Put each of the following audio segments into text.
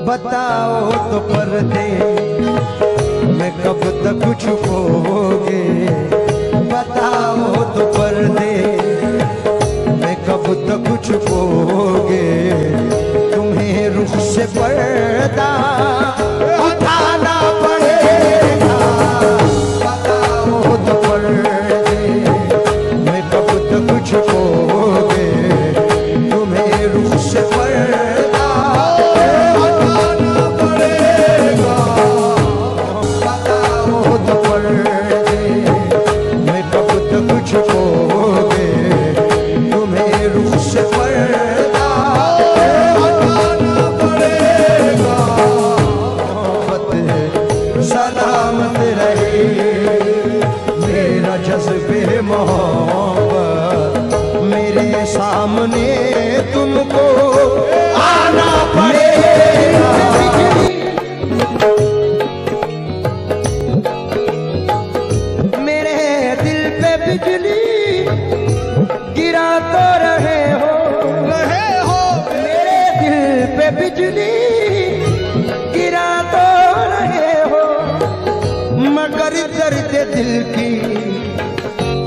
बताओ तो पर्दे मैं कब तक छुपोगे, बताओ तो पर्दे मैं कब तक छुपोगे, तुम्हें रुख से पर्दा उठाना पड़ेगा, बताओ तो पर्दे मैं कब तक छुपोगे, तुम्हें रुख से पर्दा उठाना पड़ेगा, बताओ तो पर्दे मैं कब तक छुपोगे, तुम्हें रुख से पर्दा उठाना पड़ेगा, सलामत रहे मेरा जज्बे मोहब्बत, मेरे सामने तुमको आना पड़ेगा। मेरे दिल पे बिजली गिरा तो रहे हो, मेरे दिल पे बिजली गिरा तो रहे हो, मगर दर्द दिल की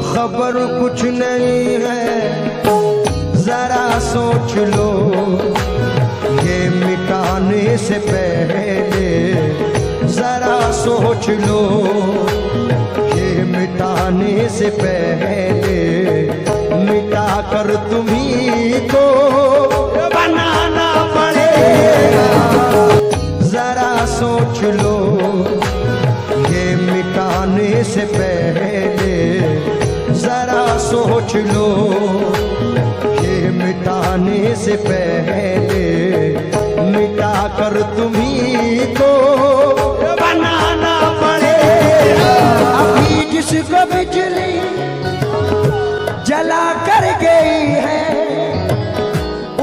खबर कुछ नहीं है, जरा सोच लो ये मिटाने से पहले, जरा सोच लो ये मिटाने से पहले, मिटा कर तुम्ही को बनाना पड़ेगा, जरा सोच लो ये मिटाने से पहले, जरा सोच लो ये मिटाने से पहले, मिटा कर तुम्ही को बनाना पड़ेगा। अभी जिसको बिजली जला कर गई है,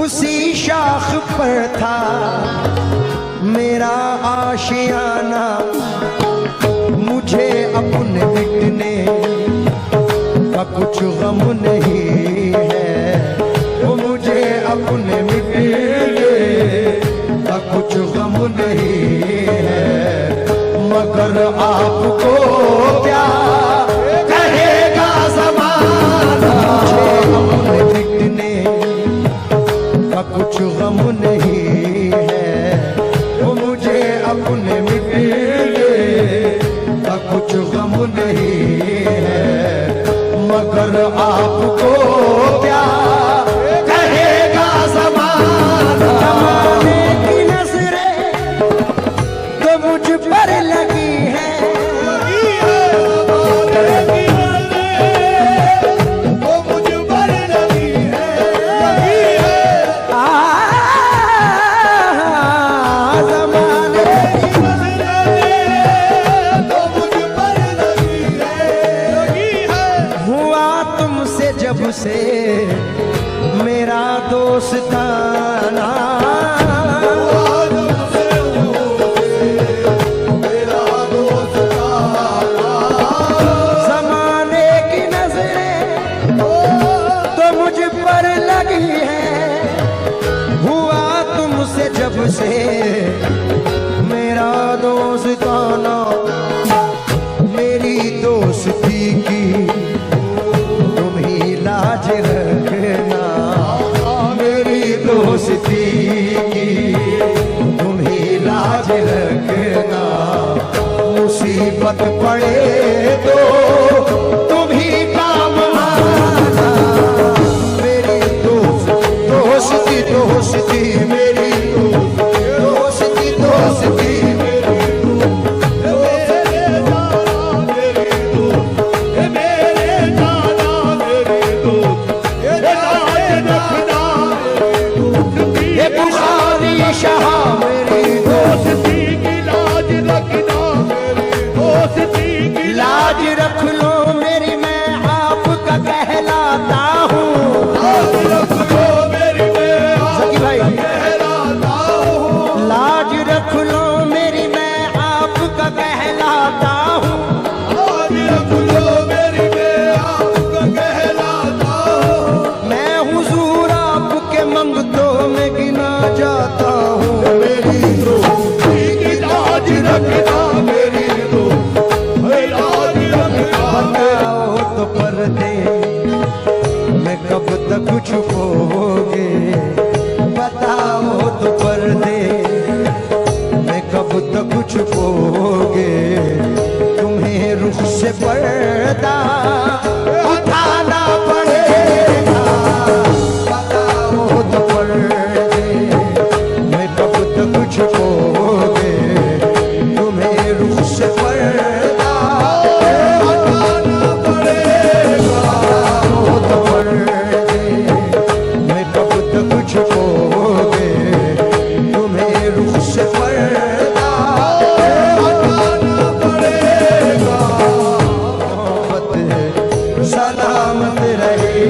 उसी शाख पर था मेरा आशियाना, मुझे अपने मिटने का कुछ गम नहीं है, वो मुझे अपने मिटने का कुछ गम नहीं है, मगर आपको क्या कहेगा ज़माना, मुझे अपने मिटने का कुछ गम नहीं है, वो मुझे अपने मिटने का कुछ गम नहीं है, मगर आपको क्या कहेगा ज़माना। ज़माने की नज़रें तो मुझ पर लगी है, वो मुझ पर लगी है, ज़माने की नज़रें तो मुझ पर लगी है, हुआ तुमसे जब से मेरा दोस्ताना, ज़माने की नज़रें तो मुझ पर लगी है, हुआ तुमसे जब से मेरा दोस्ताना, मेरी दोस्ती की तुम ही लाज रखना, मेरी दोस्ती की तुम ही लाज रखना, मुसीबत पड़े तो तुम ही काम आना, मेरी दोस्ती दोस्ती मेरी दोस्ती दोस्ती शाह मेरी दोस्ती की छुपोगे, तुम्हें रुख से पर्दा उठाना पड़ेगा। बताओ तो पर्दे मैं कब तक छुपोगे, तुम्हें रुख से पर्दा उठाना पड़ेगा। बताओ तो पर्दे मैं कब तक छुपोगे, तुम्हें रुख से पर्दा उठाना पड़ेगा। मोहब्बत सलामत रहे,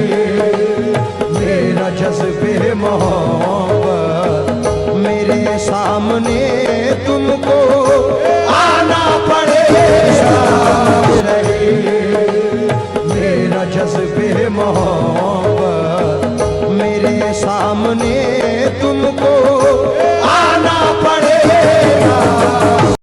मेरा जज्बे मोहब्बत मेरे सामने तुमको